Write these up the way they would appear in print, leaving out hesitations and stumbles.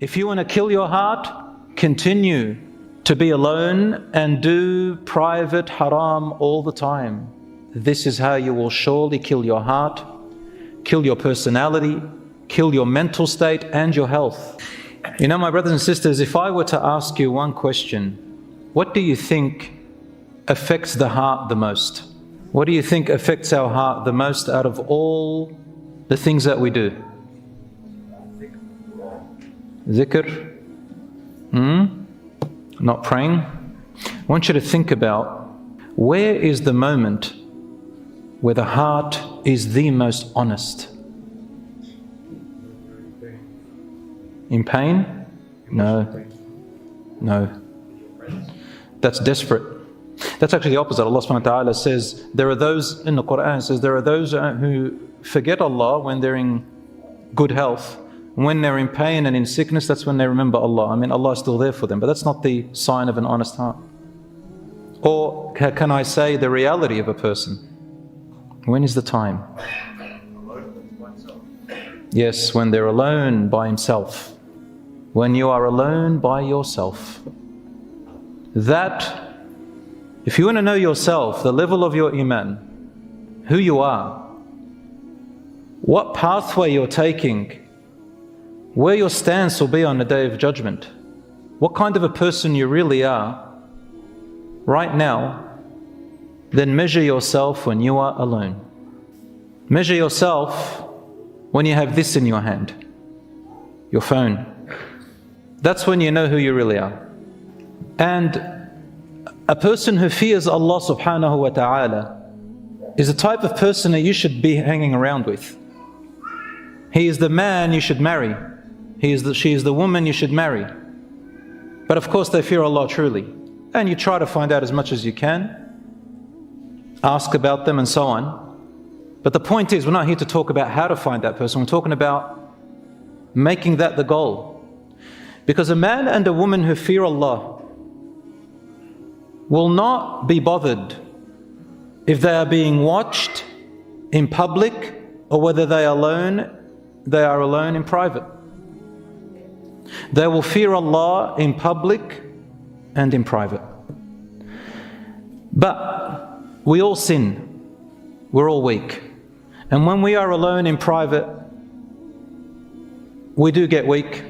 If you want to kill your heart, continue to be alone and do private haram all the time. This is how you will surely kill your heart, kill your personality, kill your mental state and your health. You know, my brothers and sisters, if I were to ask you one question, what do you think affects the heart the most? What do you think affects our heart the most out of all the things that we do? Zikr? Not praying? I want you to think about, where is the moment where the heart is the most honest? In pain? No. No. That's desperate. That's actually the opposite. Allah subhanahu wa ta'ala says, there are those, in the Quran, says there are those who forget Allah when they're in good health. When they're in pain and in sickness, that's when they remember Allah. I mean, Allah is still there for them, but that's not the sign of an honest heart. Or can I say the reality of a person? When is the time? Yes, when they're alone by himself. When you are alone by yourself. That, if you want to know yourself, the level of your iman, who you are, what pathway you're taking, where your stance will be on the Day of Judgment, what kind of a person you really are right now, then measure yourself when you are alone. Measure yourself when you have this in your hand, your phone. That's when you know who you really are. And a person who fears Allah subhanahu wa ta'ala is the type of person that you should be hanging around with. He is the man you should marry. She is the woman you should marry. But of course they fear Allah truly. And you try to find out as much as you can, ask about them and so on. But the point is, we're not here to talk about how to find that person. We're talking about making that the goal. Because a man and a woman who fear Allah will not be bothered if they are being watched in public or whether they are alone in private. They will fear Allah in public and in private. But we all sin. We're all weak. And when we are alone in private, we do get weak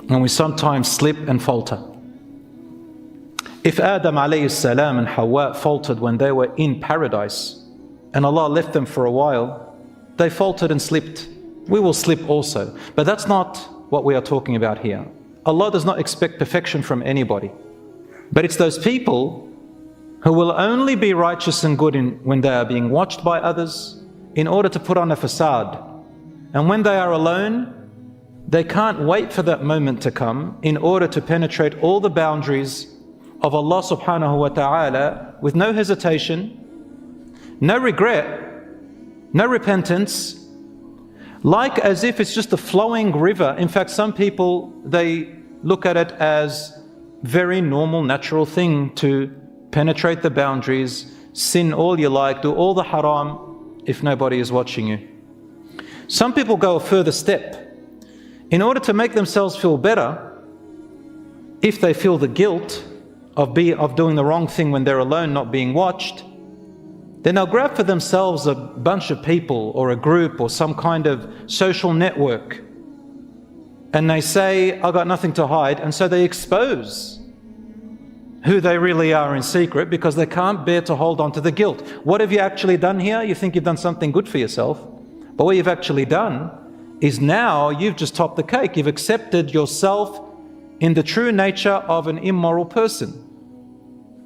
and we sometimes slip and falter. If Adam alayhi salam and Hawa faltered when they were in paradise and Allah left them for a while, they faltered and slipped. We will slip also. But that's not what we are talking about here. Allah does not expect perfection from anybody. But it's those people who will only be righteous and good when they are being watched by others in order to put on a facade. And when they are alone, they can't wait for that moment to come in order to penetrate all the boundaries of Allah subhanahu wa ta'ala with no hesitation, no regret, no repentance, like as if it's just a flowing river. In fact, some people, they look at it as very normal, natural thing to penetrate the boundaries, sin all you like, do all the haram if nobody is watching you. Some people go a further step. In order to make themselves feel better, if they feel the guilt of doing the wrong thing when they're alone, not being watched, then they'll grab for themselves a bunch of people or a group or some kind of social network. And they say, I got nothing to hide. And so they expose who they really are in secret because they can't bear to hold on to the guilt. What have you actually done here? You think you've done something good for yourself. But what you've actually done is now you've just topped the cake. You've accepted yourself in the true nature of an immoral person.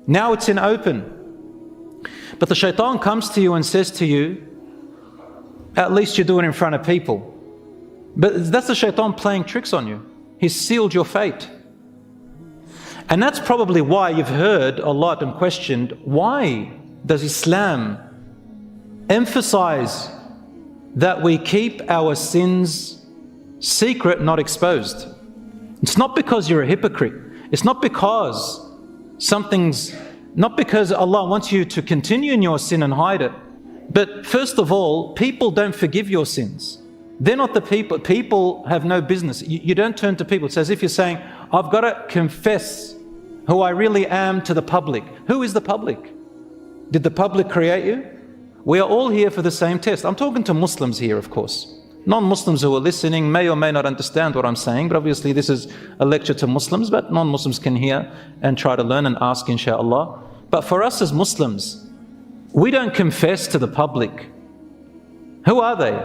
Now it's in open. But the shaitan comes to you and says to you, at least you do it in front of people. But that's the shaitan playing tricks on you. He's sealed your fate. And that's probably why you've heard a lot and questioned, why does Islam emphasize that we keep our sins secret, not exposed? It's not because you're a hypocrite. It's not because not because Allah wants you to continue in your sin and hide it. But first of all, people don't forgive your sins. They're not the people. People have no business. You don't turn to people. It's as if you're saying, I've got to confess who I really am to the public. Who is the public? Did the public create you? We are all here for the same test. I'm talking to Muslims here, of course. Non-Muslims who are listening may or may not understand what I'm saying, but obviously this is a lecture to Muslims, but non-Muslims can hear and try to learn and ask, inshallah. But for us as Muslims, we don't confess to the public. Who are they?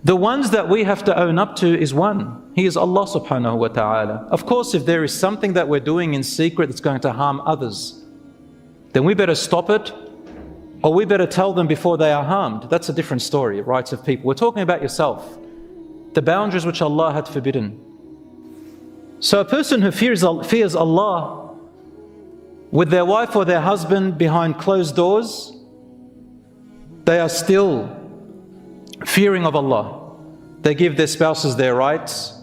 The ones that we have to own up to is one. He is Allah subhanahu wa ta'ala. Of course, if there is something that we're doing in secret that's going to harm others, then we better stop it, or we better tell them before they are harmed. That's a different story, rights of people. We're talking about yourself, the boundaries which Allah had forbidden. So a person who fears Allah with their wife or their husband behind closed doors, they are still fearing of Allah. They give their spouses their rights.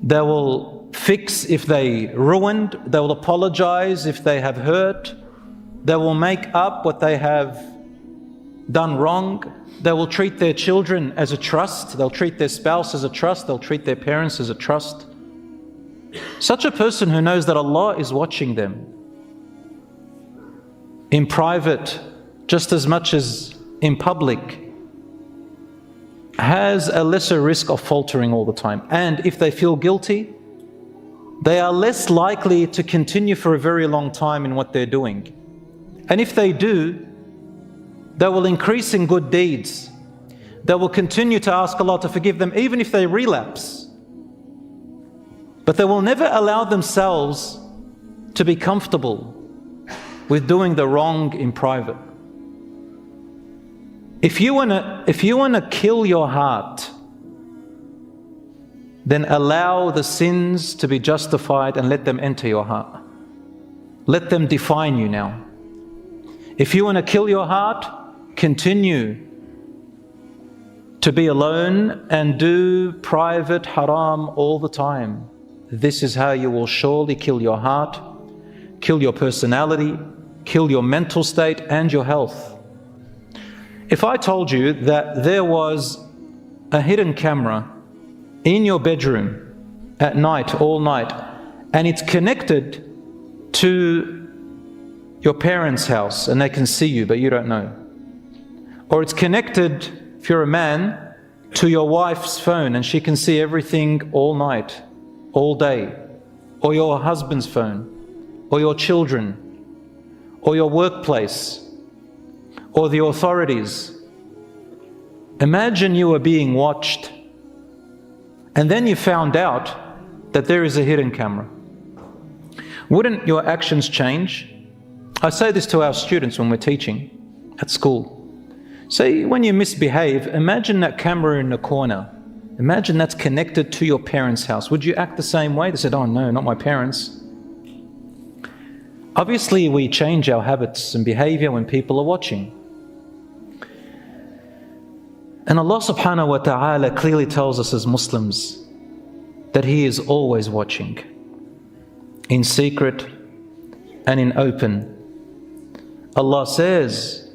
They will fix if they ruined. They will apologize if they have hurt. They will make up what they have done wrong. They will treat their children as a trust. They'll treat their spouse as a trust. They'll treat their parents as a trust. Such a person who knows that Allah is watching them in private just as much as in public has a lesser risk of faltering all the time. And if they feel guilty, they are less likely to continue for a very long time in what they're doing. And if they do, they will increase in good deeds. They will continue to ask Allah to forgive them even if they relapse. But they will never allow themselves to be comfortable with doing the wrong in private. If you want to kill your heart, then allow the sins to be justified and let them enter your heart. Let them define you now. If you want to kill your heart, continue to be alone and do private haram all the time. This is how you will surely kill your heart, kill your personality, kill your mental state and your health. If I told you that there was a hidden camera in your bedroom at night, all night, and it's connected to your parents' house and they can see you but you don't know, or it's connected, if you're a man, to your wife's phone and she can see everything all night, all day, or your husband's phone, or your children, or your workplace, or the authorities. Imagine you were being watched and then you found out that there is a hidden camera. Wouldn't your actions change? I say this to our students when we're teaching at school. Say, when you misbehave, imagine that camera in the corner. Imagine that's connected to your parents' house. Would you act the same way? They said, oh no, not my parents. Obviously, we change our habits and behavior when people are watching. And Allah subhanahu wa ta'ala clearly tells us as Muslims that He is always watching, in secret and in open. Allah says,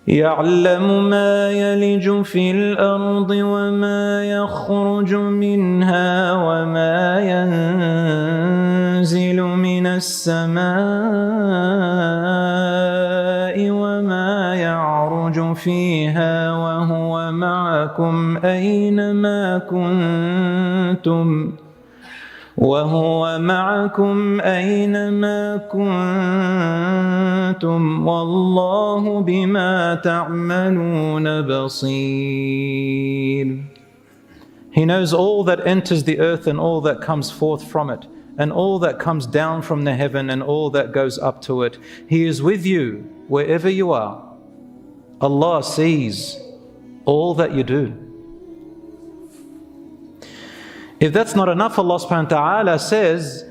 يَعْلَمُ مَا يَلِجُ فِي الْأَرْضِ وَمَا يَخْرُجُ مِنْهَا وَمَا يَنزِلُ مِنَ السَّمَاءِ وَمَا يَعْرُجُ فِيهَا وَهُوَ مَعَكُمْ أَيْنَمَا كُنْتُمْ وَاللَّهُ بِمَا تَعْمَلُونَ بَصِيرٌ. He knows all that enters the earth and all that comes forth from it, and all that comes down from the heaven and all that goes up to it. He is with you wherever you are. Allah sees all that you do. If that's not enough, Allah subhanahu wa ta'ala says,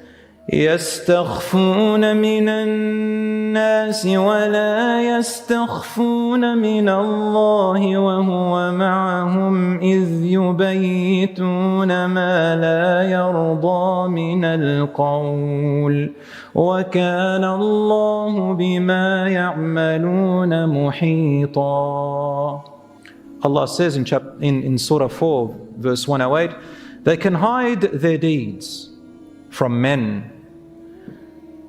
يَسْتَخْفُونَ مِنَ النَّاسِ وَلَا يَسْتَخْفُونَ مِنَ اللَّهِ وَهُوَ مَعَهُمْ إِذْ يُبَيِّتُونَ مَا لَا يَرْضَى مِنَ الْقَوْلِ وَكَانَ اللَّهُ بِمَا يَعْمَلُونَ مُحِيطًا. Allah says in Surah 4, verse 108, they can hide their deeds from men,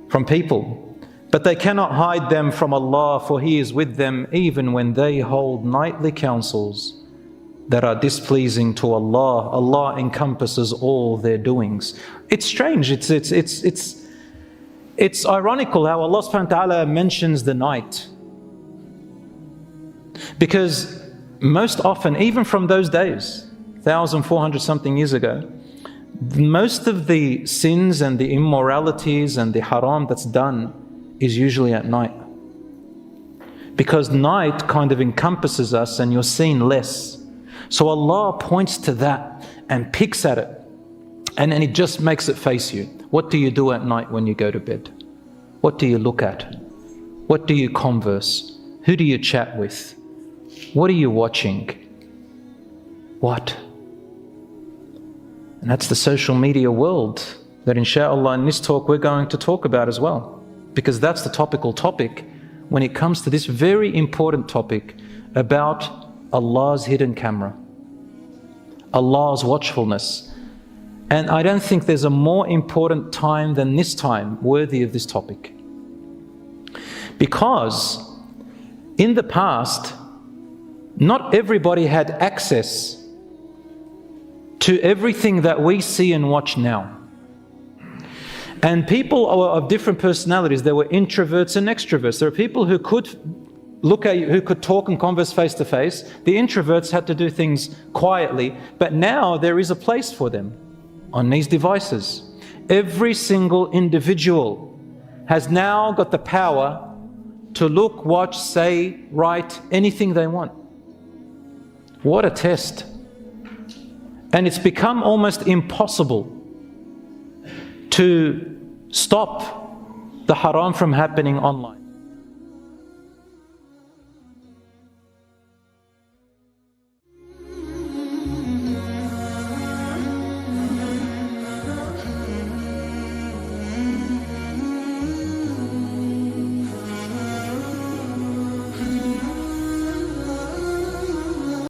from people, but they cannot hide them from Allah, for He is with them even when they hold nightly councils that are displeasing to Allah. Allah encompasses all their doings. It's strange, it's ironical how Allah subhanahu wa ta'ala mentions the night. Because most often, even from those days, 1,400 something years ago, most of the sins and the immoralities and the haram that's done is usually at night. Because night kind of encompasses us and you're seen less. So Allah points to that and picks at it, and then He just makes it face you. What do you do at night when you go to bed? What do you look at? What do you converse? Who do you chat with? What are you watching? What? And that's the social media world that inshallah in this talk we're going to talk about as well. Because that's the topical topic when it comes to this very important topic about Allah's hidden camera, Allah's watchfulness. And I don't think there's a more important time than this time worthy of this topic. Because in the past, not everybody had access to everything that we see and watch now. And people are of different personalities. There were introverts and extroverts. There are people who could look at you, who could talk and converse face to face. The introverts had to do things quietly, but now there is a place for them on these devices. Every single individual has now got the power to look, watch, say, write anything they want. What a test. And it's become almost impossible to stop the haram from happening online.